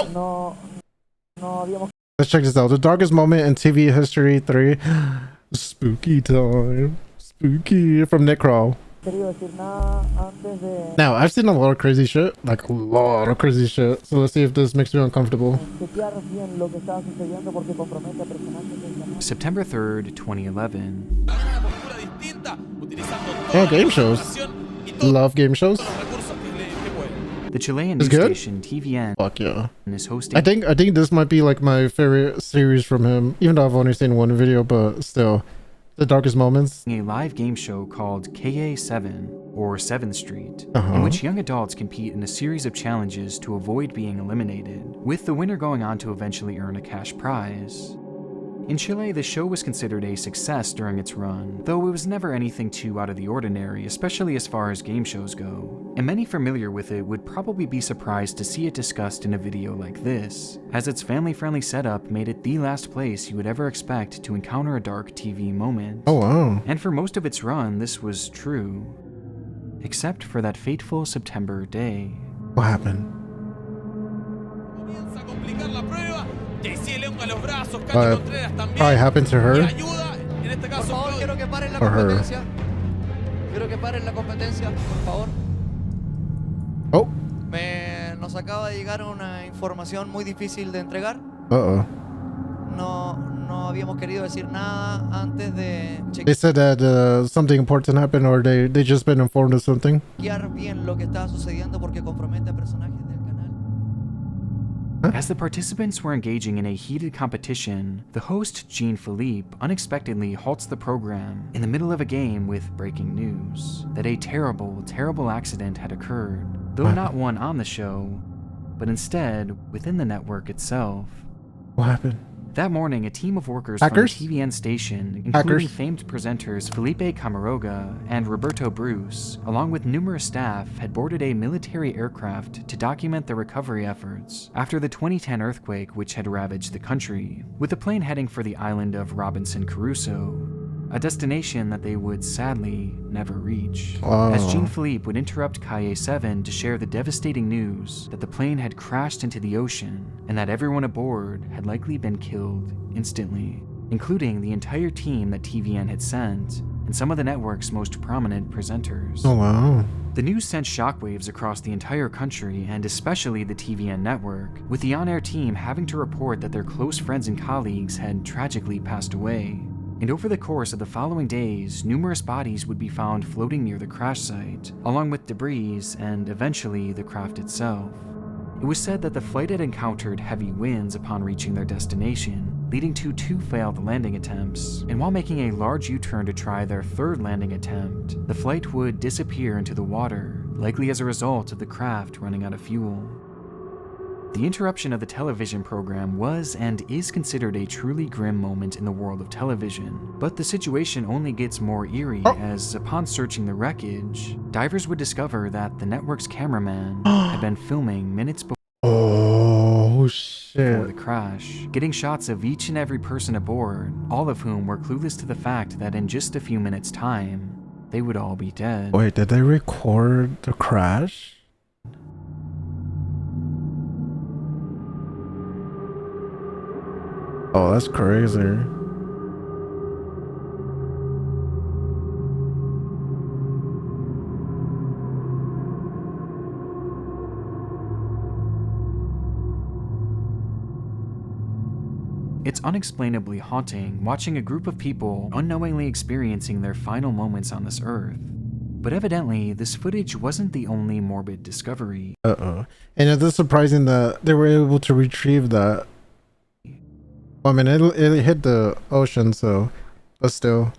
No, no habíamos Let's check this out. The darkest moment in TV history 3. Spooky time. Spooky from Nick Crowley. querido decir nada antes de Now, I've seen a lot of crazy shit. Like, a lot of crazy shit. So let's see if this makes me uncomfortable. chequear bien lo que estaba sucediendo porque compromete a personajes del canal. September 3rd, 2011. Oh, game shows. Love game shows. The Chilean It's news good? station TVN Fuck yeah. is hosting I think this might be like my favorite series from him. Even though I've only seen one video, but still. The darkest moments. a live game show called KA7, or 7th Street, Uh-huh. in which young adults compete in a series of challenges to avoid being eliminated, with the winner going on to eventually earn a cash prize. In Chile, the show was considered a success during its run, though it was never anything too out of the ordinary, especially as far as game shows go, and many familiar with it would probably be surprised to see it discussed in a video like this, as its family-friendly setup made it the last place you would ever expect to encounter a dark TV moment. Oh, wow. And for most of its run, this was true, except for that fateful September day. What happened? Probably happened to her. Or her. Oh. Nos acaba de llegar una información muy difícil de entregar. Uh-oh. No habíamos querido decir nada antes de They said that something important happened, or they just been informed of something. chequear bien lo que estaba sucediendo porque compromete a personajes del canal. As the participants were engaging in a heated competition, the host, Jean-Philippe, unexpectedly halts the program in the middle of a game with breaking news that a terrible, terrible accident had occurred, though What? not one on the show, but instead within the network itself. What happened? That morning, a team of workers Hackers? from a TVN station, including Hackers? famed presenters Felipe Camaroga and Roberto Bruce, along with numerous staff, had boarded a military aircraft to document the recovery efforts after the 2010 earthquake which had ravaged the country, with the plane heading for the island of Robinson Crusoe, a destination that they would sadly never reach. Oh. As Jean-Philippe would interrupt Calle 7 to share the devastating news that the plane had crashed into the ocean and that everyone aboard had likely been killed instantly, including the entire team that TVN had sent and some of the network's most prominent presenters. Oh, wow. The news sent shockwaves across the entire country and especially the TVN network, with the on-air team having to report that their close friends and colleagues had tragically passed away. And over the course of the following days, numerous bodies would be found floating near the crash site, along with debris and eventually the craft itself. It was said that the flight had encountered heavy winds upon reaching their destination, leading to 2 failed landing attempts, and while making a large U-turn to try their 3rd landing attempt, the flight would disappear into the water, likely as a result of the craft running out of fuel. The interruption of the television program was and is considered a truly grim moment in the world of television, but the situation only gets more eerie as, upon searching the wreckage, divers would discover that the network's cameraman had been filming minutes before Oh, the shit. crash, getting shots of each and every person aboard, all of whom were clueless to the fact that in just a few minutes' time, they would all be dead. Wait, did they record the crash? Oh, that's crazy. It's unexplainably haunting watching a group of people unknowingly experiencing their final moments on this earth. But evidently, this footage wasn't the only morbid discovery. Uh-oh. And it is surprising that they were able to retrieve that. Well, I mean, it hit the ocean, so... But still.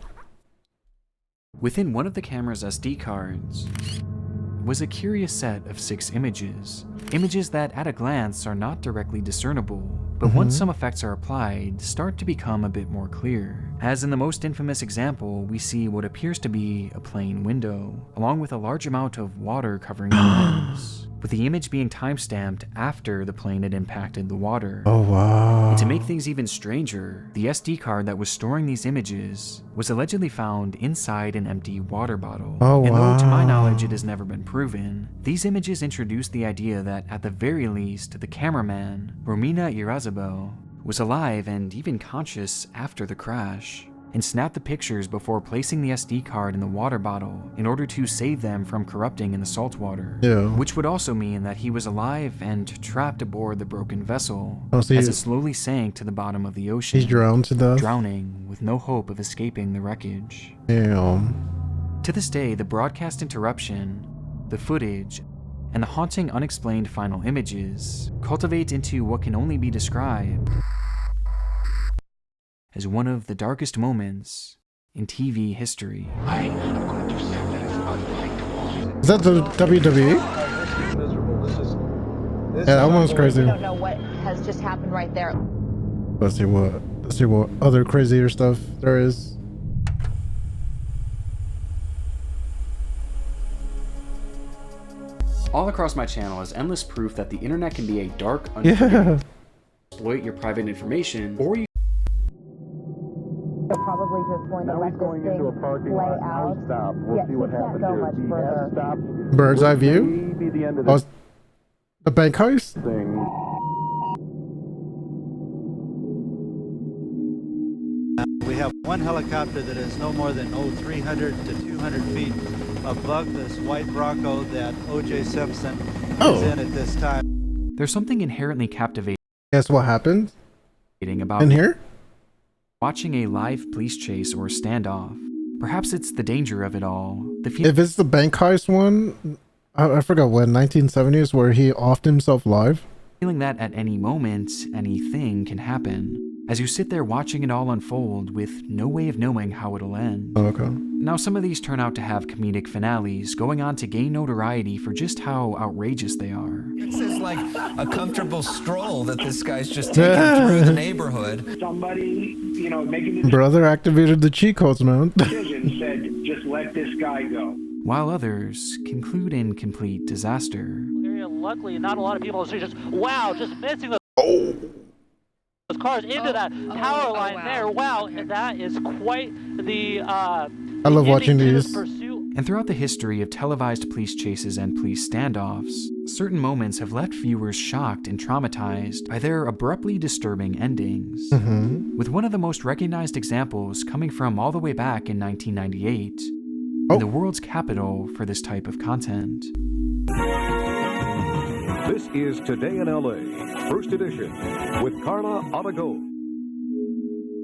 Within one of the camera's SD cards was a curious set of 6 images. Images that at a glance are not directly discernible, but once some effects are applied, start to become a bit more clear, As in the most infamous example, we see what appears to be a plane window, along with a large amount of water covering the lens, with the image being timestamped after the plane had impacted the water. Oh, wow. And to make things even stranger, the SD card that was storing these images was allegedly found inside an empty water bottle. Oh, and though to my wow. knowledge it has never been proven, these images introduced the idea that at the very least, the cameraman, Romina Irazabel, was alive and even conscious after the crash, and snapped the pictures before placing the SD card in the water bottle in order to save them from corrupting in the salt water. Yeah. Which would also mean that he was alive and trapped aboard the broken vessel Oh, so as it slowly sank to the bottom of the ocean, He drowned to death? drowning with no hope of escaping the wreckage. Damn. To this day, the broadcast interruption, the footage, and the haunting unexplained final images cultivate into what can only be described as one of the darkest moments in TV history. Is that the WWE? Yeah, that one was crazy. We don't know what has just happened right there. Let's see what other crazier stuff there is. All across my channel is endless proof that the internet can be a dark, Yeah. exploit your private information, or you They're probably just going to let this thing play out. Yeah, we can't go much further. Bird's eye view? Oh, the bank heist? We have one helicopter that is no more than 300 to 200 feet above this white Bronco that O.J. Simpson is in at this time. There's something inherently captivating Guess what happened about in here? watching a live police chase or standoff. Perhaps it's the danger of it all. The If it's the bank heist one, I forgot when, 1970s, where he offed himself live. feeling that at any moment, anything can happen, as you sit there watching it all unfold with no way of knowing how it'll end. Oh, okay. Now, some of these turn out to have comedic finales, going on to gain notoriety for just how outrageous they are. This is like a comfortable stroll that this guy's just taking through the neighborhood. Somebody, making the Brother activated the cheat codes, man. decision said, just let this guy go. While others conclude in complete disaster. Luckily, not a lot of people see just missing those cars into that power line there. Wow, and that is quite the I love watching these. And throughout the history of televised police chases and police standoffs, certain moments have left viewers shocked and traumatized by their abruptly disturbing endings. With one of the most recognized examples coming from all the way back in 1998, in the world's capital for this type of content. This is Today in LA, first edition, with Carla Arago.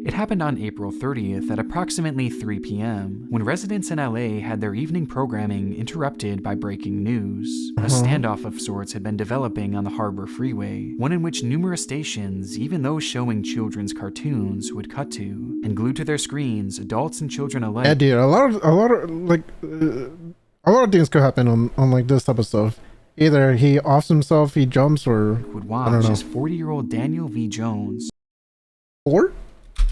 It happened on April 30th at approximately 3 p.m. when residents in LA had their evening programming interrupted by breaking news. A standoff of sorts had been developing on the Harbor Freeway, one in which numerous stations, even those showing children's cartoons, would cut to, and glued to their screens, adults and children alike. Yeah, dude, a lot of things could happen on like this type of stuff. Either he offs himself, he jumps, or would I don't watch know. as 40-year-old Daniel V. Jones. Or?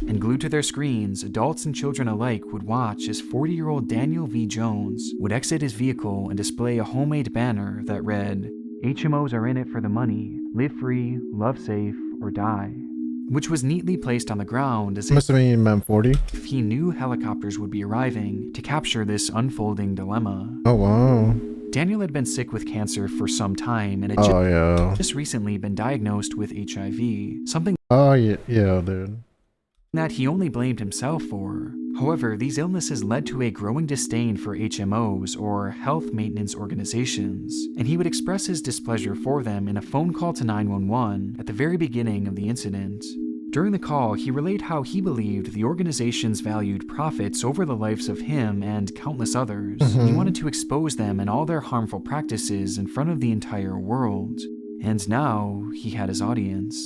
And glued to their screens, adults and children alike would watch as 40-year-old Daniel V. Jones would exit his vehicle and display a homemade banner that read, "HMOs are in it for the money. Live free, love safe, or die." Which was neatly placed on the ground as Must have been man 40. if he knew helicopters would be arriving to capture this unfolding dilemma. Oh, wow. Daniel had been sick with cancer for some time and had just recently been diagnosed with HIV, something Oh, yeah, dude. that he only blamed himself for. However, these illnesses led to a growing disdain for HMOs, or health maintenance organizations, and he would express his displeasure for them in a phone call to 911 at the very beginning of the incident. During the call, he relayed how he believed the organizations valued profits over the lives of him and countless others. He wanted to expose them and all their harmful practices in front of the entire world. And now, he had his audience.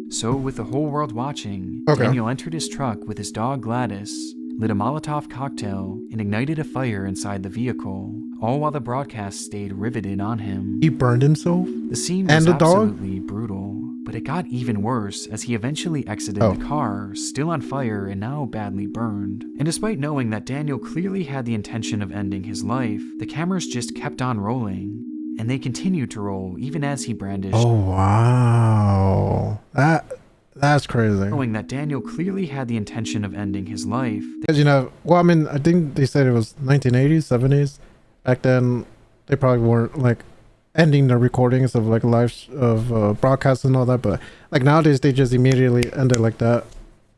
So, with the whole world watching, Daniel entered his truck with his dog Gladys, lit a Molotov cocktail, and ignited a fire inside the vehicle, all while the broadcast stayed riveted on him. He burned himself? The scene And was the dog? absolutely brutal, But it got even worse as he eventually exited the car, still on fire and now badly burned. And despite knowing that Daniel clearly had the intention of ending his life, the cameras just kept on rolling. And they continued to roll even as he brandished. Oh, wow. That's crazy. Knowing that Daniel clearly had the intention of ending his life. Because, you know, well, I mean, I think they said it was 1980s, 70s. Back then, they probably weren't, like, ending the recordings of, like, live of broadcasts and all that. But, like, nowadays, they just immediately end it like that.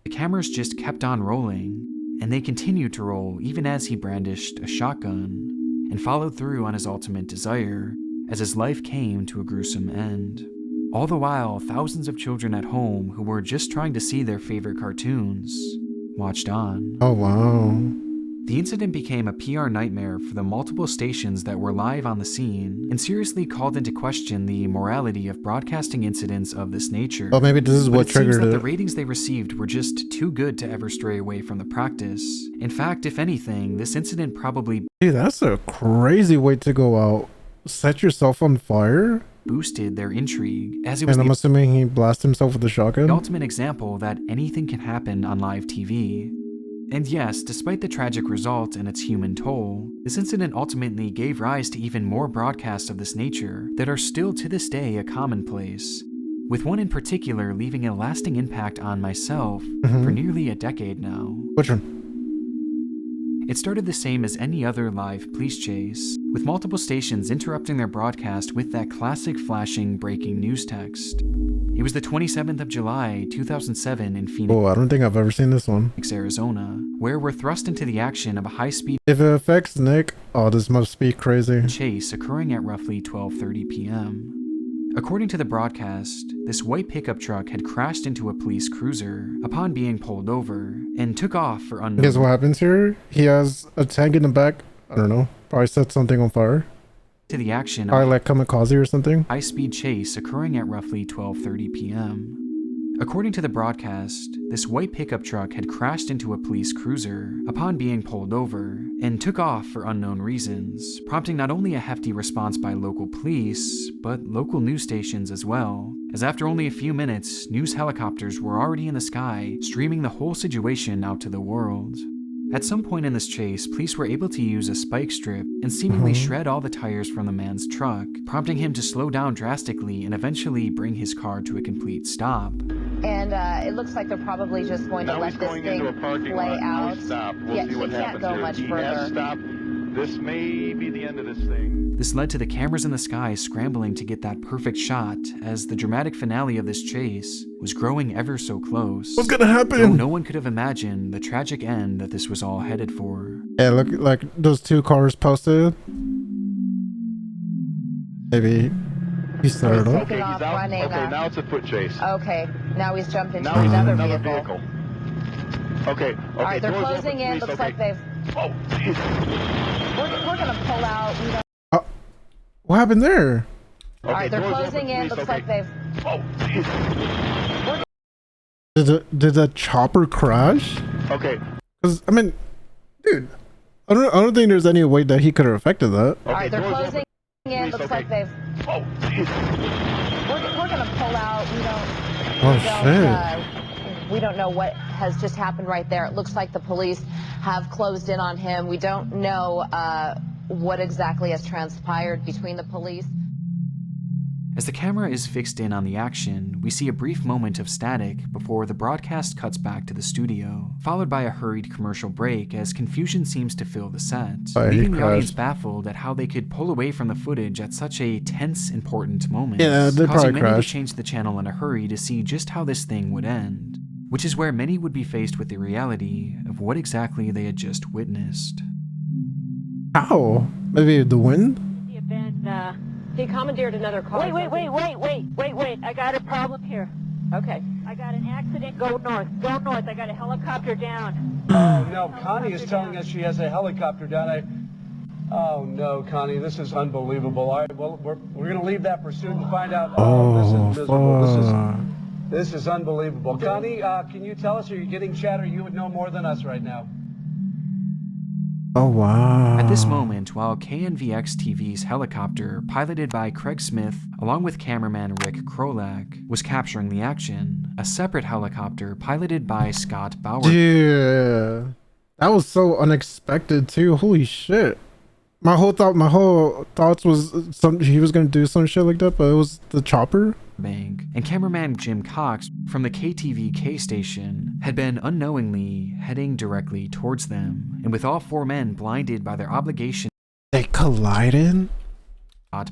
The cameras just kept on rolling. And they continued to roll even as he brandished a shotgun. And followed through on his ultimate desire, as his life came to a gruesome end. All the while, thousands of children at home who were just trying to see their favorite cartoons watched on. Oh, wow. The incident became a PR nightmare for the multiple stations that were live on the scene and seriously called into question the morality of broadcasting incidents of this nature. Oh, maybe this is what triggered it. The ratings they received were just too good to ever stray away from the practice. In fact, if anything, this incident probably... Dude, that's a crazy way to go out. Set yourself on fire? Boosted their intrigue, as it was and I'm assuming he blasted himself with a shotgun? The ultimate example that anything can happen on live TV. And yes, despite the tragic result and its human toll, this incident ultimately gave rise to even more broadcasts of this nature that are still to this day a commonplace, with one in particular leaving a lasting impact on myself for nearly a decade now. Which one? It started the same as any other live police chase, with multiple stations interrupting their broadcast with that classic flashing breaking news text. It was the 27th of July, 2007 in Phoenix. Oh, I don't think I've ever seen this one. Arizona, where we're thrust into the action of a high-speed... If it affects Nick, oh, this must be crazy. ...chase occurring at roughly 12:30 p.m. According to the broadcast, this white pickup truck had crashed into a police cruiser upon being pulled over and took off for unknown... Guess what happens here? He has a tank in the back. I don't know. Probably set something on fire. To the action probably like kamikaze or something. High-speed chase occurring at roughly 12:30 p.m. According to the broadcast, this white pickup truck had crashed into a police cruiser upon being pulled over and took off for unknown reasons, prompting not only a hefty response by local police, but local news stations as well, as after only a few minutes, news helicopters were already in the sky, streaming the whole situation out to the world. At some point in this chase, police were able to use a spike strip and seemingly shred all the tires from the man's truck, prompting him to slow down drastically and eventually bring his car to a complete stop. And it looks like they're probably just going to let this thing play out. Yeah, he can't go much further. This may be the end of this thing. This led to the cameras in the sky scrambling to get that perfect shot, as the dramatic finale of this chase was growing ever so close. What's gonna happen? Though no one could have imagined the tragic end that this was all headed for. Yeah, look like those two cars posted. Maybe he started off. Taking off, running. Okay, now it's a foot chase. Okay, now he's jumped into now another vehicle. Okay. All right, they're closing in. Looks like they've... Oh, jeez. We're gonna pull out. What happened there? All right, they're closing in. Looks like they've... Oh, jeez. Did the chopper crash? Okay. Because I mean, dude, I don't think there's any way that he could have affected that. All right, they're closing in. Looks like they've... Oh, jeez. We're gonna pull out. We don't know what has just happened right there. It looks like the police have closed in on him. We don't know what exactly has transpired between the police. As the camera is fixed in on the action, we see a brief moment of static before the broadcast cuts back to the studio, followed by a hurried commercial break as confusion seems to fill the set, leaving the audience baffled at how they could pull away from the footage at such a tense, important moment, yeah, they causing probably many crashed. to change the channel in a hurry to see just how this thing would end, which is where many would be faced with the reality of what exactly they had just witnessed. How? Maybe the wind? He commandeered another car. Wait. I got a problem here. Okay. I got an accident. Go north. I got a helicopter down. Oh, no. Connie is telling us she has a helicopter down. Oh, no, Connie. This is unbelievable. All right, well, we're going to leave that pursuit and find out. This is miserable. This is unbelievable. Connie, can you tell us, are you getting chatter? You would know more than us right now. Oh, wow. At this moment, while KNVX TV's helicopter, piloted by Craig Smith, along with cameraman Rick Crowley, was capturing the action, a separate helicopter piloted by Scott Bauer. Yeah. That was so unexpected too. Holy shit. My whole thoughts was he was gonna do some shit like that, but it was the chopper. Bank, and cameraman Jim Cox from the KTVK station had been unknowingly heading directly towards them, and with all four men blinded by their obligation, they collided.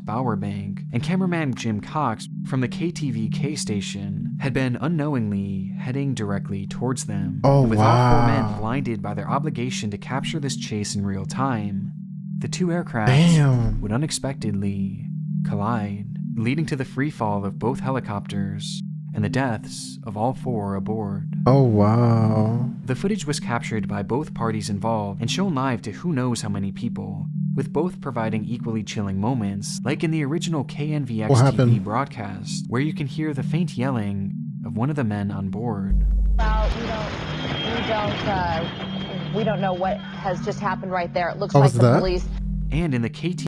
Bauer Bank, and cameraman Jim Cox from the KTVK station had been unknowingly heading directly towards them, oh, and with wow. all four men blinded by their obligation to capture this chase in real time. The two aircrafts would unexpectedly collide, leading to the free fall of both helicopters and the deaths of all four aboard. Oh, wow. The footage was captured by both parties involved and shown live to who knows how many people, with both providing equally chilling moments, like in the original KNVX TV broadcast, where you can hear the faint yelling of one of the men on board. Well, we don't know what has just happened right there. It looks like the police. And in the KT.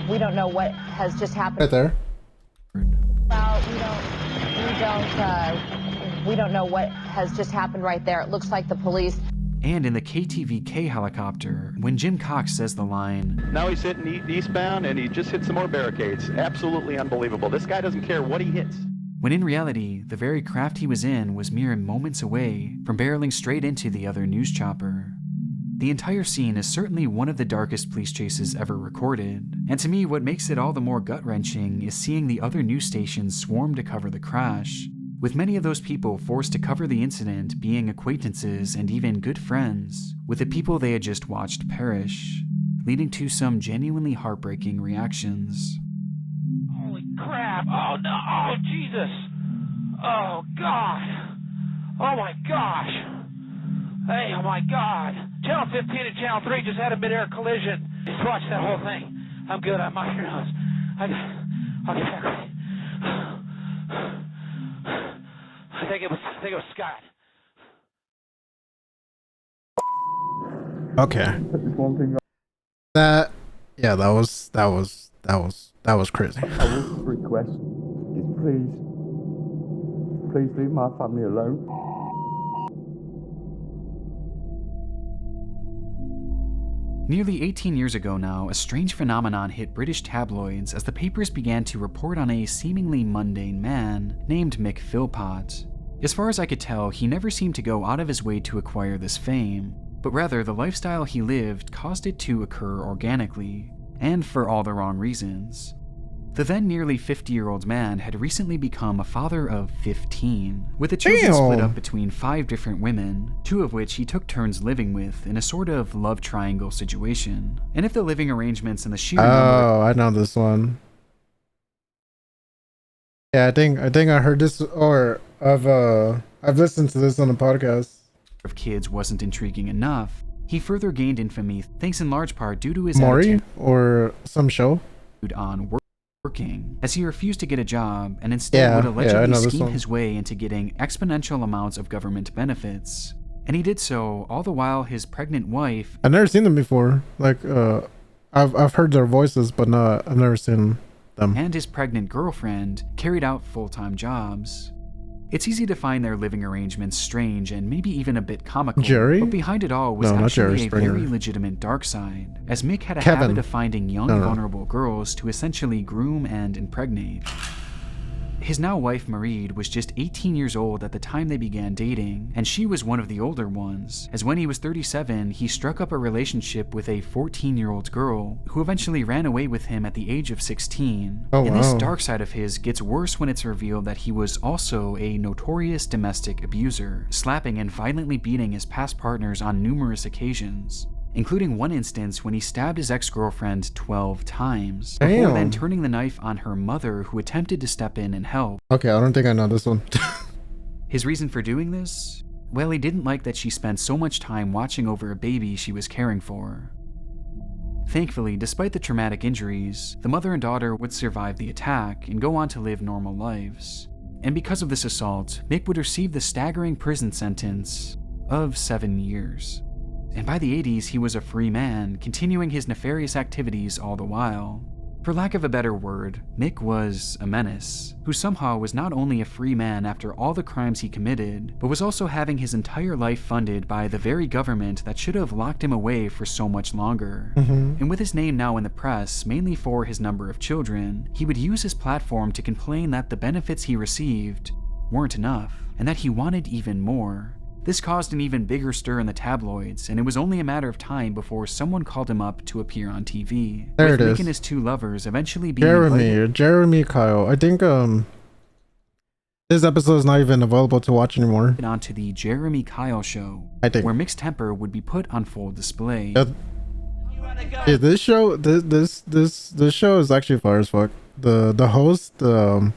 We don't know what has just happened. Right there. Well, we don't know what has just happened right there. It looks like the police. And in the KTVK helicopter, when Jim Cox says the line, "Now he's hitting eastbound and he just hit some more barricades. Absolutely unbelievable. This guy doesn't care what he hits." When in reality, the very craft he was in was mere moments away from barreling straight into the other news chopper. The entire scene is certainly one of the darkest police chases ever recorded, and to me what makes it all the more gut-wrenching is seeing the other news stations swarm to cover the crash, with many of those people forced to cover the incident being acquaintances and even good friends with the people they had just watched perish, leading to some genuinely heartbreaking reactions. Holy crap! Oh no! Oh Jesus! Oh God! Oh my gosh! Hey, oh my God! Channel 15 and Channel 3 just had a mid-air collision. Just watch that whole thing. I'm good. I'm off your nose. I'll get back with you. I think it was Scott. Okay. That was crazy. I would request is please leave my family alone. Nearly 18 years ago now, a strange phenomenon hit British tabloids as the papers began to report on a seemingly mundane man named Mick Philpott. As far as I could tell, he never seemed to go out of his way to acquire this fame, but rather the lifestyle he lived caused it to occur organically, and for all the wrong reasons. The then nearly 50-year-old man had recently become a father of 15, with the children split up between 5 different women, 2 of which he took turns living with in a sort of love triangle situation. And if the living arrangements and the sheer number— I know this one. Yeah, I think I heard this, or I've listened to this on a podcast. Of kids wasn't intriguing enough, he further gained infamy thanks in large part due to his Maury attitude or some show on working, as he refused to get a job and instead would allegedly scheme his way into getting exponential amounts of government benefits. And he did so all the while his pregnant wife— I've never seen them before. Like, I've heard their voices, but I've never seen them. And his pregnant girlfriend carried out full-time jobs. It's easy to find their living arrangements strange and maybe even a bit comical, Jerry? but behind it all was actually a very legitimate dark side, as Mick had a habit of finding young, vulnerable girls to essentially groom and impregnate. His now wife Marie was just 18 years old at the time they began dating, and she was one of the older ones, as when he was 37, he struck up a relationship with a 14-year-old girl, who eventually ran away with him at the age of 16. Oh, and this dark side of his gets worse when it's revealed that he was also a notorious domestic abuser, slapping and violently beating his past partners on numerous occasions, including one instance when he stabbed his ex-girlfriend 12 times, before then turning the knife on her mother, who attempted to step in and help. Okay, I don't think I know this one. His reason for doing this? Well, he didn't like that she spent so much time watching over a baby she was caring for. Thankfully, despite the traumatic injuries, the mother and daughter would survive the attack and go on to live normal lives. And because of this assault, Mick would receive the staggering prison sentence of 7 years. And by the 80s, he was a free man, continuing his nefarious activities all the while. For lack of a better word, Mick was a menace, who somehow was not only a free man after all the crimes he committed, but was also having his entire life funded by the very government that should have locked him away for so much longer. And with his name now in the press, mainly for his number of children, he would use his platform to complain that the benefits he received weren't enough, and that he wanted even more. This caused an even bigger stir in the tabloids, and it was only a matter of time before someone called him up to appear on TV. There with it Mick is. and his two lovers eventually being Jeremy Kyle. I think this episode is not even available to watch anymore. onto the Jeremy Kyle show, I think. where Mick's temper would be put on full display. Yeah, this show, this show is actually fire as fuck. The host, I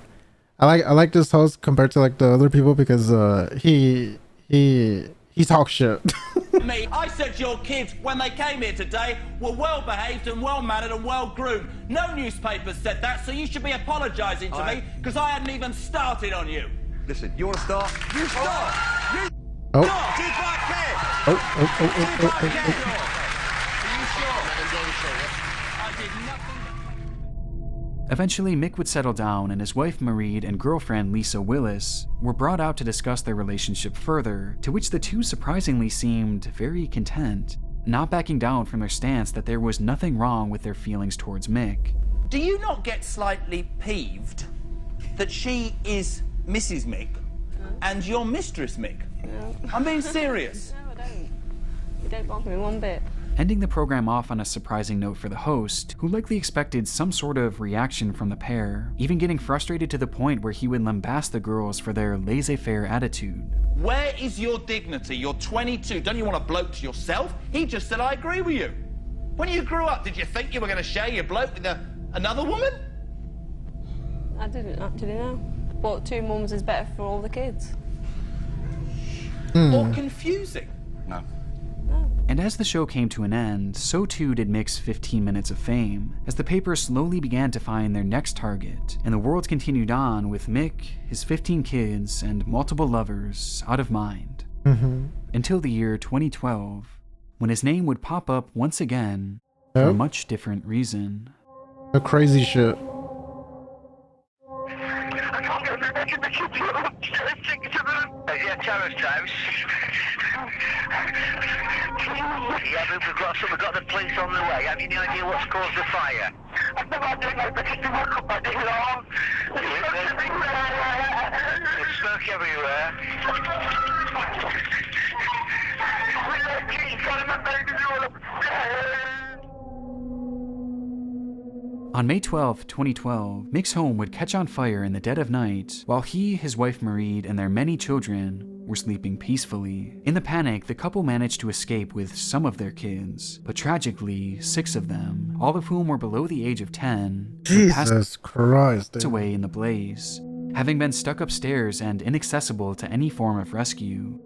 like this host compared to like the other people because he talks shit. Me, I said your kids, when they came here today, were well behaved and well mannered and well groomed. No newspapers said that, so you should be apologising to me because I hadn't even started on you. Listen, you want to start? You start! You Oh. start! Do back here! Eventually, Mick would settle down, and his wife Marie and girlfriend Lisa Willis were brought out to discuss their relationship further, to which the two surprisingly seemed very content, not backing down from their stance that there was nothing wrong with their feelings towards Mick. Do you not get slightly peeved that she is Mrs. Mick and you're Mistress Mick? No. I'm being serious. No, I don't. It don't bother me one bit. Ending the program off on a surprising note for the host, who likely expected some sort of reaction from the pair, even getting frustrated to the point where he would lambast the girls for their laissez-faire attitude. Where is your dignity? You're 22. Don't you want a bloke to yourself? He just said, I agree with you. When you grew up, did you think you were going to share your bloke with another woman? I didn't actually know. But two mums is better for all the kids. Or confusing? No. And as the show came to an end, so too did Mick's 15 minutes of fame, as the paper slowly began to find their next target, and the world continued on with Mick, his 15 kids, and multiple lovers out of mind. Until the year 2012, when his name would pop up once again for a much different reason. A crazy shit. Yeah, Terrace House. Yeah, we've got the police on the way. Have you any idea what's caused the fire? I've no idea, mate, but it's not up by the alarm. There's smoke everywhere. On May 12, 2012, Mick's home would catch on fire in the dead of night, while he, his wife Marie, and their many children were sleeping peacefully. In the panic, the couple managed to escape with some of their kids, but tragically, 6 of them, all of whom were below the age of 10, Jesus Christ, passed away in the blaze, having been stuck upstairs and inaccessible to any form of rescue.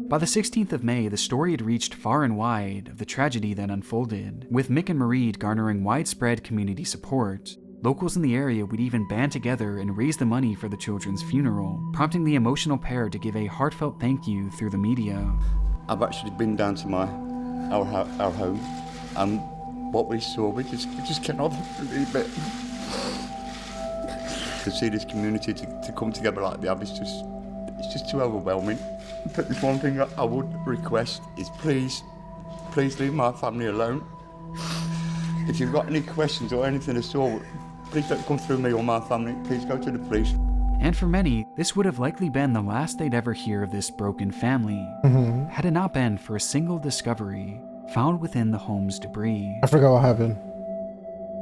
By the 16th of May, the story had reached far and wide of the tragedy that unfolded, with Mick and Marie garnering widespread community support. Locals in the area would even band together and raise the money for the children's funeral, prompting the emotional pair to give a heartfelt thank you through the media. I've actually been down to our home, and what we saw, we just cannot believe it. To see this community to come together like that, it's just too overwhelming. But there's one thing I would request is please leave my family alone. If you've got any questions or anything at all, please don't come through me or my family. Please go to the police. And for many, this would have likely been the last they'd ever hear of this broken family, had it not been for a single discovery found within the home's debris. I forgot what happened.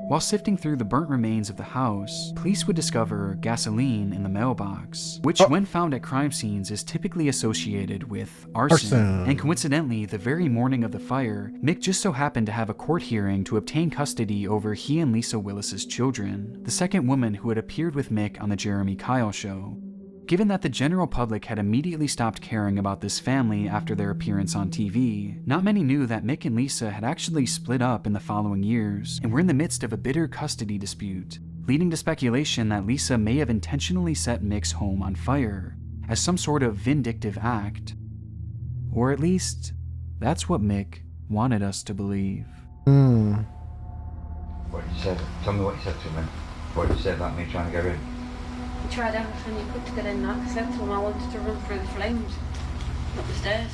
While sifting through the burnt remains of the house, police would discover gasoline in the mailbox, which when found at crime scenes is typically associated with arson. And coincidentally, the very morning of the fire, Mick just so happened to have a court hearing to obtain custody over he and Lisa Willis's children, the second woman who had appeared with Mick on the Jeremy Kyle show. Given that the general public had immediately stopped caring about this family after their appearance on TV, not many knew that Mick and Lisa had actually split up in the following years and were in the midst of a bitter custody dispute, leading to speculation that Lisa may have intentionally set Mick's home on fire as some sort of vindictive act. Or at least, That's what Mick wanted us to believe. What did you say? Tell me what you said to him. What did you say about me trying to get in? You tried everything you could to get in. I said to him I wanted to run through the flames, up the stairs.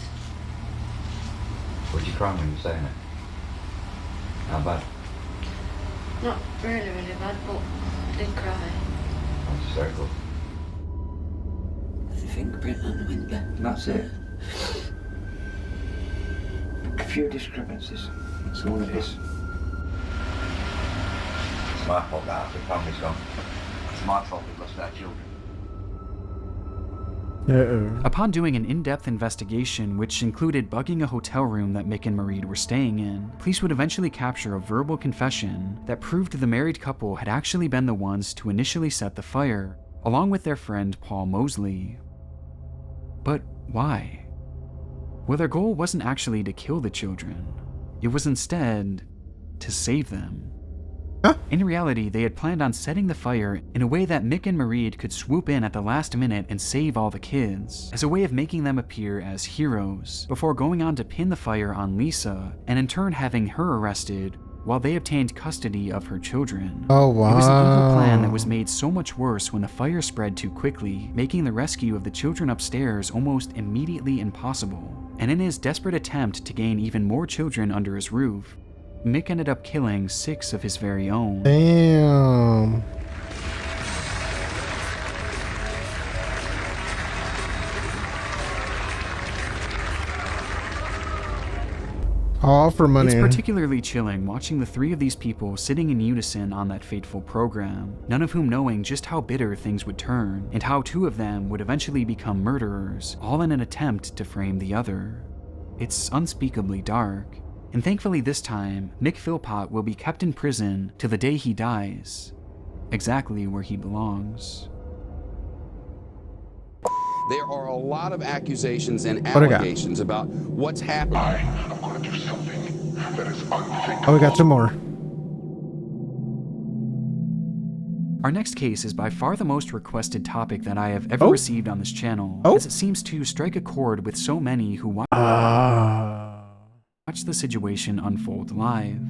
What did you cry when you were saying it? How bad? Not really, really bad, but I did cry. That's hysterical. There's a fingerprint on the window. That's it. A few discrepancies. That's all it is. It's my fault that the family's gone. It's my fault we lost our children. Upon doing an in-depth investigation, which included bugging a hotel room that Mick and Marie were staying in, police would eventually capture a verbal confession that proved the married couple had actually been the ones to initially set the fire, along with their friend Paul Mosley. But why? Well, their goal wasn't actually to kill the children. It was instead to save them. In reality, they had planned on setting the fire in a way that Mick and Marie could swoop in at the last minute and save all the kids, as a way of making them appear as heroes, before going on to pin the fire on Lisa, and in turn having her arrested while they obtained custody of her children. Oh, wow. It was an evil plan that was made so much worse when the fire spread too quickly, making the rescue of the children upstairs almost immediately impossible. And in his desperate attempt to gain even more children under his roof, Mick ended up killing 6 of his very own. Damn. All for money. It's particularly chilling watching the 3 of these people sitting in unison on that fateful program, none of whom knowing just how bitter things would turn, and how 2 of them would eventually become murderers, all in an attempt to frame the other. It's unspeakably dark. And thankfully this time, Mick Philpott will be kept in prison till the day he dies, exactly where he belongs. There are a lot of accusations and allegations about what's happening. I'm going to do something that is unthinkable. Oh, we got 2 more. Our next case is by far the most requested topic that I have ever received on this channel, as it seems to strike a chord with so many who watch the situation unfold live.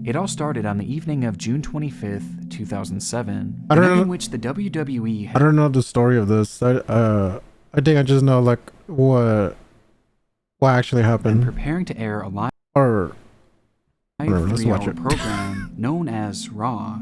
It all started on the evening of June 25th, 2007, the night in which the WWE had... I don't know the story of this. I think I just know like what actually happened. Preparing to air a live or 3-hour program known as Raw.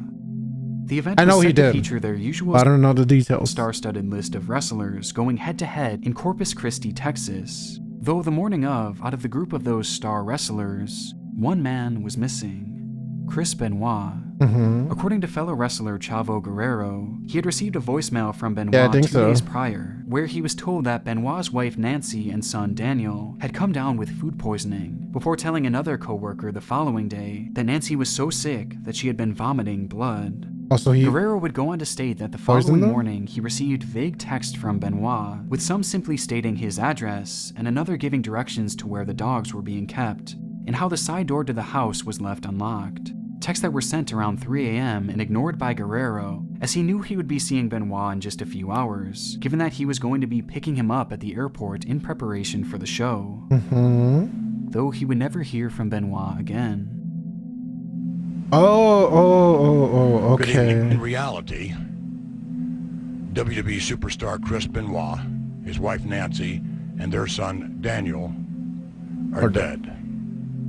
The event I know was he set to did. feature their usual I don't know the details. Star-studded list of wrestlers going head-to-head in Corpus Christi, Texas. Though the morning of, out of the group of those star wrestlers, one man was missing, Chris Benoit. According to fellow wrestler Chavo Guerrero, he had received a voicemail from Benoit 2 days prior, where he was told that Benoit's wife Nancy and son Daniel had come down with food poisoning, before telling another co-worker the following day that Nancy was so sick that she had been vomiting blood. Also, Guerrero would go on to state that the following morning he received vague text from Benoit, with some simply stating his address and another giving directions to where the dogs were being kept, and how the side door to the house was left unlocked. Texts that were sent around 3 a.m. and ignored by Guerrero, as he knew he would be seeing Benoit in just a few hours, given that he was going to be picking him up at the airport in preparation for the show. Though he would never hear from Benoit again. Okay. In reality, WWE superstar Chris Benoit, his wife Nancy, and their son Daniel are dead.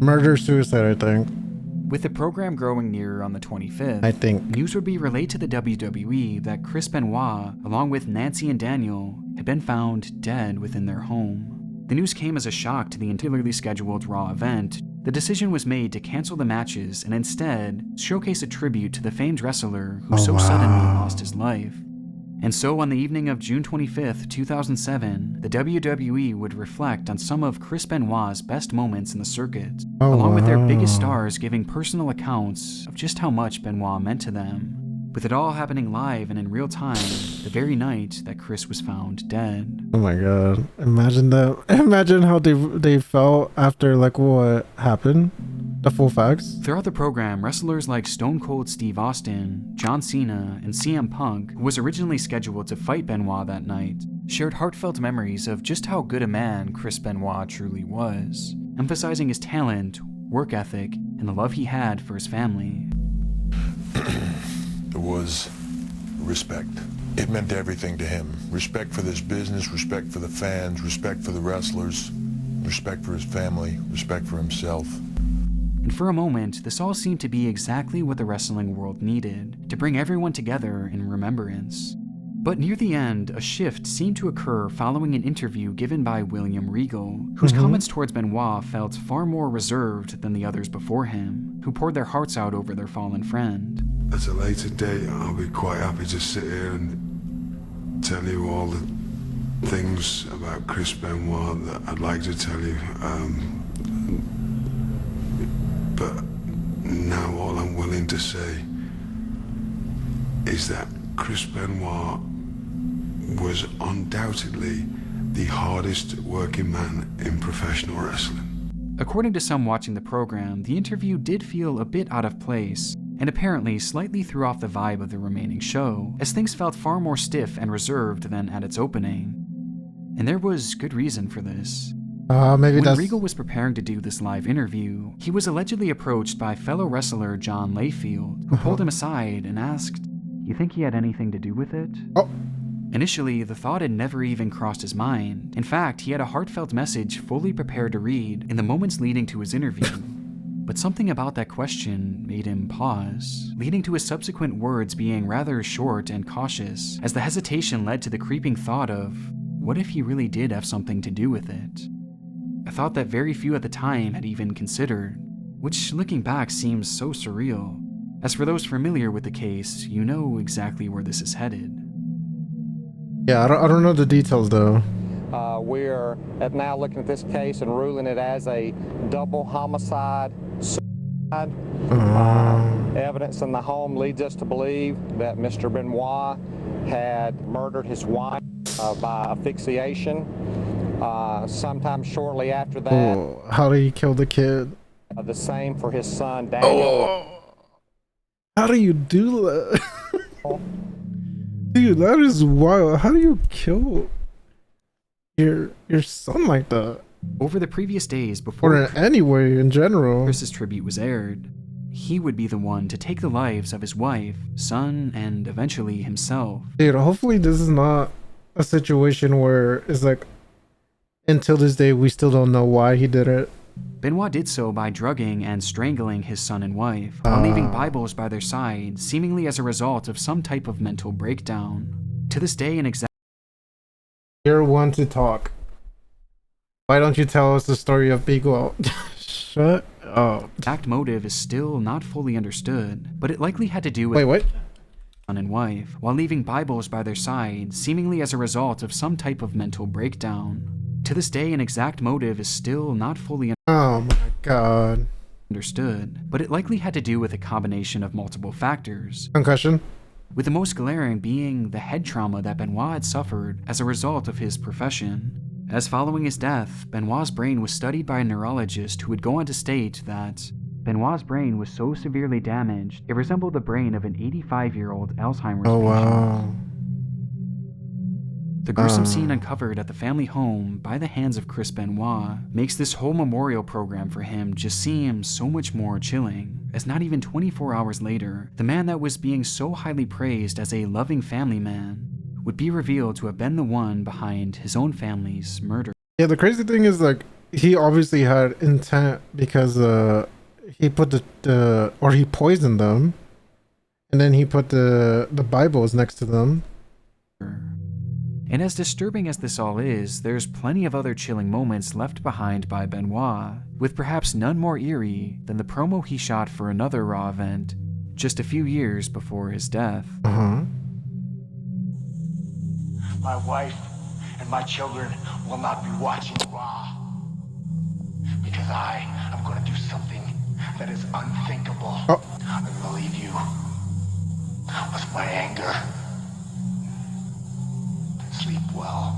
Murder-suicide, I think. With the program growing nearer on the 25th, I think news would be relayed to the WWE that Chris Benoit, along with Nancy and Daniel, had been found dead within their home. The news came as a shock to the entirely scheduled Raw event. The decision was made to cancel the matches and instead showcase a tribute to the famed wrestler who suddenly lost his life. And so on the evening of June 25th, 2007, the WWE would reflect on some of Chris Benoit's best moments in the circuit, along with their biggest stars giving personal accounts of just how much Benoit meant to them. With it all happening live and in real time, the very night that Chris was found dead. Oh my god. Imagine that. Imagine how they felt after like what happened. The full facts. Throughout the program, wrestlers like Stone Cold Steve Austin, John Cena, and CM Punk, who was originally scheduled to fight Benoit that night, shared heartfelt memories of just how good a man Chris Benoit truly was. emphasizing his talent, work ethic, and the love he had for his family. It was respect. It meant everything to him. Respect for this business, respect for the fans, respect for the wrestlers, respect for his family, respect for himself. And for a moment, this all seemed to be exactly what the wrestling world needed, to bring everyone together in remembrance. But near the end, a shift seemed to occur following an interview given by William Regal, whose comments towards Benoit felt far more reserved than the others before him, who poured their hearts out over their fallen friend. At a later date, I'll be quite happy to sit here and tell you all the things about Chris Benoit that I'd like to tell you. But now all I'm willing to say is that Chris Benoit was undoubtedly the hardest working man in professional wrestling. According to some watching the program, the interview did feel a bit out of place, and apparently slightly threw off the vibe of the remaining show, as things felt far more stiff and reserved than at its opening. And there was good reason for this. Maybe when Regal was preparing to do this live interview, he was allegedly approached by fellow wrestler John Layfield, who pulled him aside and asked, "You think he had anything to do with it?" Initially, the thought had never even crossed his mind. In fact, he had a heartfelt message fully prepared to read in the moments leading to his interview. But something about that question made him pause, leading to his subsequent words being rather short and cautious, as the hesitation led to the creeping thought of, what if he really did have something to do with it? A thought that very few at the time had even considered, which looking back seems so surreal. As for those familiar with the case, you know exactly where this is headed. Yeah, I don't know the details though. We're now looking at this case and ruling it as a double homicide suicide. Evidence in the home leads us to believe that Mr. Benoit had murdered his wife by asphyxiation. Sometime shortly after that. How did he kill the kid? The same for his son, Daniel. How do you do that? Dude, that is wild. How do you kill your son like that? Over the previous days before or anyway in general Chris's tribute was aired, he would be the one to take the lives of his wife, son, and eventually himself. Dude, hopefully this is not a situation where it's like, until this day we still don't know why he did it. Benoit did so by drugging and strangling his son and wife, while leaving Bibles by their side, seemingly as a result of some type of mental breakdown. To this day, an exact... You're one to talk. Why don't you tell us the story of Beagle? Shut up. Exact motive is still not fully understood, but it likely had to do with... Wait, what? Son and wife, while leaving Bibles by their side, seemingly as a result of some type of mental breakdown. To this day, an exact motive is still not fully oh my god. Understood, but it likely had to do with a combination of multiple factors. Concussion? With the most glaring being the head trauma that Benoit had suffered as a result of his profession. As following his death, Benoit's brain was studied by a neurologist who would go on to state that Benoit's brain was so severely damaged, it resembled the brain of an 85-year-old Alzheimer's patient. Wow. The gruesome scene uncovered at the family home by the hands of Chris Benoit makes this whole memorial program for him just seem so much more chilling, as not even 24 hours later, the man that was being so highly praised as a loving family man would be revealed to have been the one behind his own family's murder. Yeah, the crazy thing is, like, he obviously had intent because he put or he poisoned them, and then he put the Bibles next to them. And as disturbing as this all is, there's plenty of other chilling moments left behind by Benoit, with perhaps none more eerie than the promo he shot for another Raw event just a few years before his death. My wife and my children will not be watching Raw because I am going to do something that is unthinkable. I'm going to leave you with my anger. Sleep well.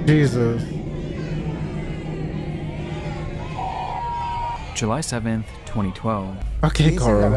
Jesus. July 7th, 2012. Okay, Carl.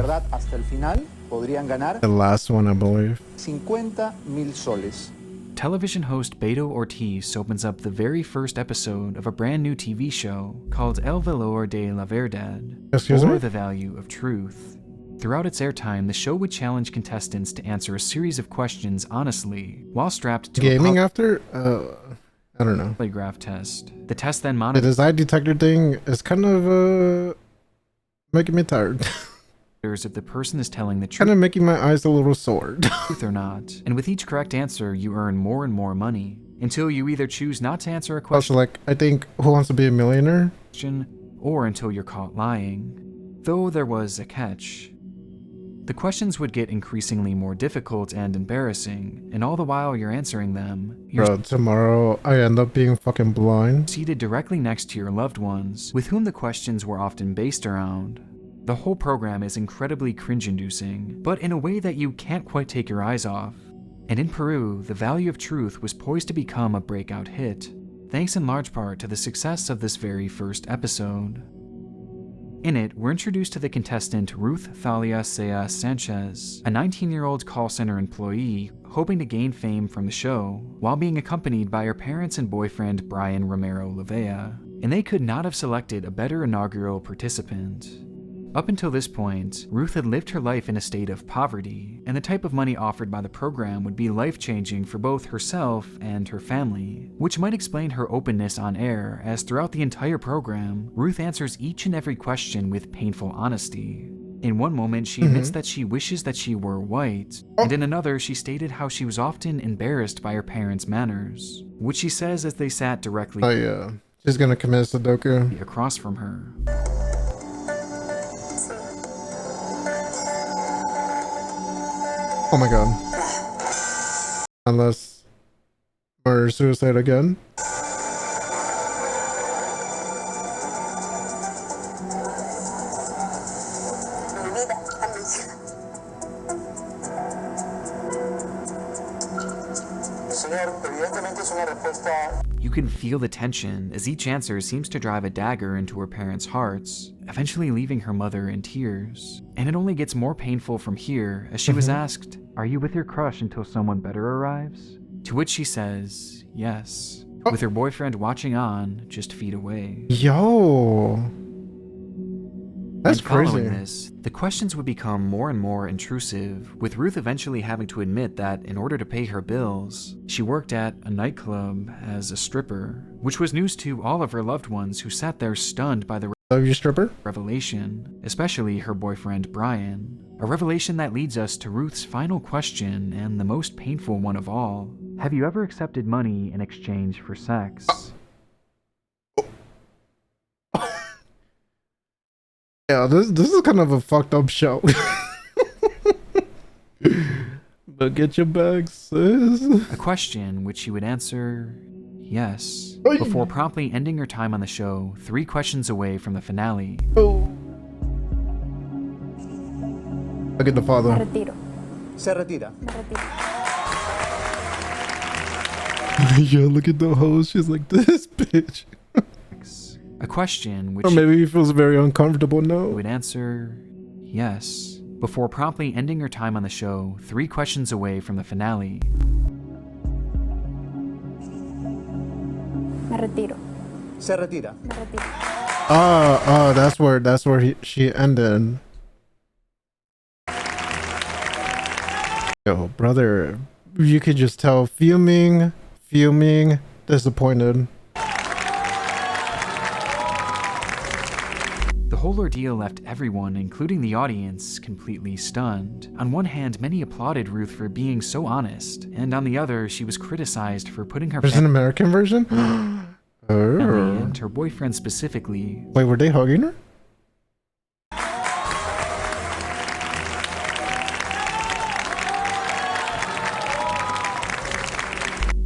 The last one, I believe. 50,000 soles. Television host Beto Ortiz opens up the very first episode of a brand new TV show called El Valor de la Verdad, or The Value of Truth. Throughout its airtime, the show would challenge contestants to answer a series of questions honestly, while strapped to gaming after? I don't know. Polygraph test. The test then The monitors design detector thing is kind of making me tired. if the person is telling the truth. Kind of making my eyes a little sore. Truth or not. And with each correct answer, you earn more and more money until you either choose not to answer a question. Also, like, I think Who Wants to Be a Millionaire? Or until you're caught lying. Though there was a catch. The questions would get increasingly more difficult and embarrassing, and all the while you're answering them, Bro, tomorrow I end up being fucking blind. Seated directly next to your loved ones, with whom the questions were often based around. The whole program is incredibly cringe-inducing, but in a way that you can't quite take your eyes off. And in Peru, The Value of Truth was poised to become a breakout hit, thanks in large part to the success of this very first episode. In it, we're introduced to the contestant Ruth Thalia Sea Sanchez, a 19-year-old call center employee hoping to gain fame from the show, while being accompanied by her parents and boyfriend Brian Romero Lavea, and they could not have selected a better inaugural participant. Up until this point, Ruth had lived her life in a state of poverty, and the type of money offered by the program would be life-changing for both herself and her family, which might explain her openness on air, as throughout the entire program, Ruth answers each and every question with painful honesty. In one moment, she admits that she wishes that she were white, and in another, she stated how she was often embarrassed by her parents' manners, which she says as they sat directly she's gonna commit Sudoku across from her. Oh my god. Unless murder-suicide again. You can feel the tension as each answer seems to drive a dagger into her parents' hearts, eventually leaving her mother in tears. And it only gets more painful from here as she was asked, "Are you with your crush until someone better arrives?" To which she says, yes, with her boyfriend watching on just feet away. Yo! That's following crazy. this, the questions would become more and more intrusive, with Ruth eventually having to admit that in order to pay her bills, she worked at a nightclub as a stripper, which was news to all of her loved ones who sat there stunned by the revelation, especially her boyfriend Brian. A revelation that leads us to Ruth's final question and the most painful one of all. Have you ever accepted money in exchange for sex? Yeah, this is kind of a fucked up show. But get your bags, sis. A question which she would answer yes, before promptly ending her time on the show 3 questions away from the finale. Look at the father. Se retira. Yeah, look at the host. She's like, this bitch. A question which or maybe he feels very uncomfortable now. Would answer yes, before promptly ending her time on the show 3 questions away from the finale. Me retiro. Se retira. Me retiro. Oh, that's where she ended. Yo, brother, you could just tell fuming, disappointed. The whole ordeal left everyone, including the audience, completely stunned. On one hand, many applauded Ruth for being so honest, and on the other, she was criticized for putting her There's an American version? family and her boyfriend specifically. Wait, were they hugging her?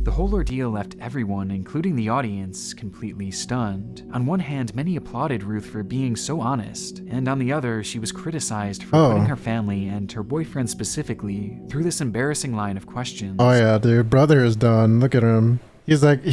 The whole ordeal left everyone, including the audience, completely stunned. On one hand, many applauded Ruth for being so honest, and on the other, she was criticized for putting her family and her boyfriend specifically through this embarrassing line of questions. Oh yeah, dude, brother is done. Look at him. He's like,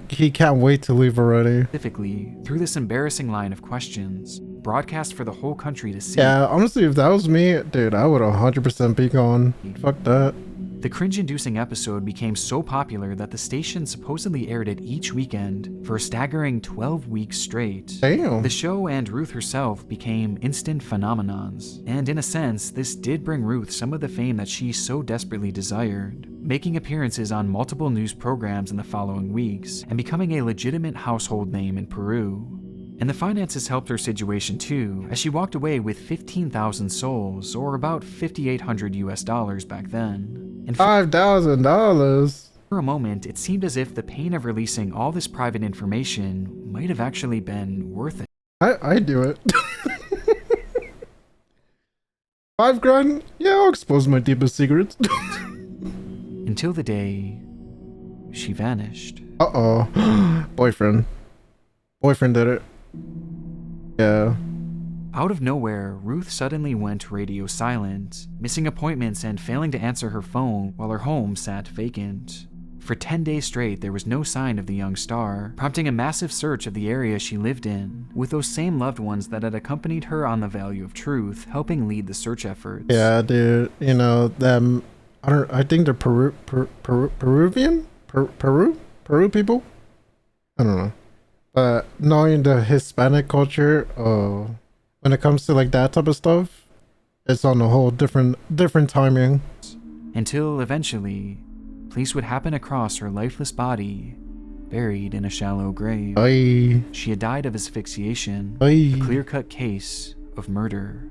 he can't wait to leave already. Specifically, through this embarrassing line of questions. broadcast for the whole country to see. Yeah, honestly, if that was me, dude, I would 100% be gone. Fuck that. The cringe-inducing episode became so popular that the station supposedly aired it each weekend for a staggering 12 weeks straight. Damn. The show and Ruth herself became instant phenomenons, and in a sense, this did bring Ruth some of the fame that she so desperately desired, making appearances on multiple news programs in the following weeks, and becoming a legitimate household name in Peru. And the finances helped her situation too, as she walked away with 15,000 sols, or about $5,800 US back then. And $5,000. For a moment, it seemed as if the pain of releasing all this private information might have actually been worth it. I do it. $5,000? Yeah, I'll expose my deepest secrets. Until the day she vanished. Uh-oh. Boyfriend did it. Yeah. Out of nowhere, Ruth suddenly went radio silent, missing appointments and failing to answer her phone while her home sat vacant. For 10 days straight, there was no sign of the young star, prompting a massive search of the area she lived in, with those same loved ones that had accompanied her on The Value of Truth helping lead the search efforts. Yeah, dude, you know, them, I think they're Peruvian? Peru people? I don't know. But knowing the Hispanic culture, when it comes to like that type of stuff, it's on a whole different timing. Until eventually, police would happen across her lifeless body, buried in a shallow grave. Aye. She had died of asphyxiation, Aye. a clear-cut case of murder,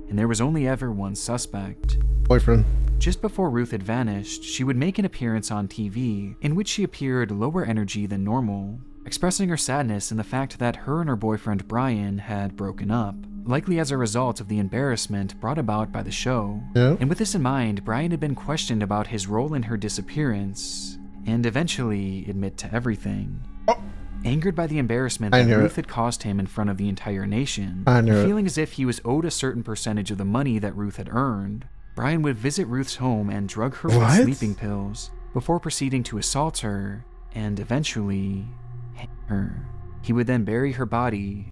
and there was only ever one suspect. Boyfriend. Just before Ruth had vanished, she would make an appearance on TV, in which she appeared lower energy than normal, expressing her sadness in the fact that her and her boyfriend Brian had broken up, likely as a result of the embarrassment brought about by the show. Yeah. And with this in mind, Brian had been questioned about his role in her disappearance, and eventually admit to everything. Oh. Angered by the embarrassment that Ruth had caused him in front of the entire nation, feeling as if he was owed a certain percentage of the money that Ruth had earned, Brian would visit Ruth's home and drug her with sleeping pills, before proceeding to assault her, and eventually hang her. He would then bury her body.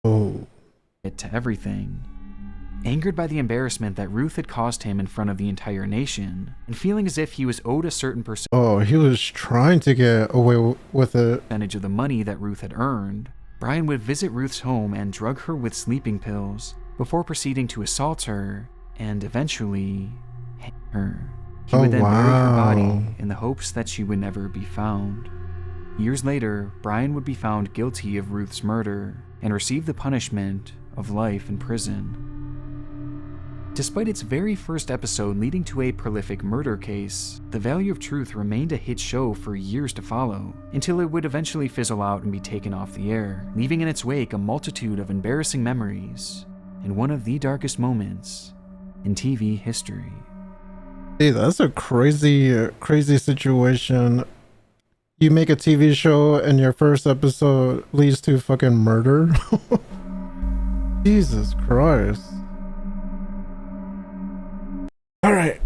To everything. Angered by the embarrassment that Ruth had caused him in front of the entire nation, and feeling as if he was owed a certain percentage. Oh, he was trying to get away with it. Percentage of the money that Ruth had earned, Brian would visit Ruth's home and drug her with sleeping pills, before proceeding to assault her, and eventually hang her. He would then bury her body in the hopes that she would never be found. Years later, Brian would be found guilty of Ruth's murder, and receive the punishment of life in prison. Despite its very first episode leading to a prolific murder case, The Value of Truth remained a hit show for years to follow, until it would eventually fizzle out and be taken off the air, leaving in its wake a multitude of embarrassing memories, and one of the darkest moments in TV history. Hey, that's a crazy situation. You make a TV show and your first episode leads to fucking murder? Jesus Christ. All right.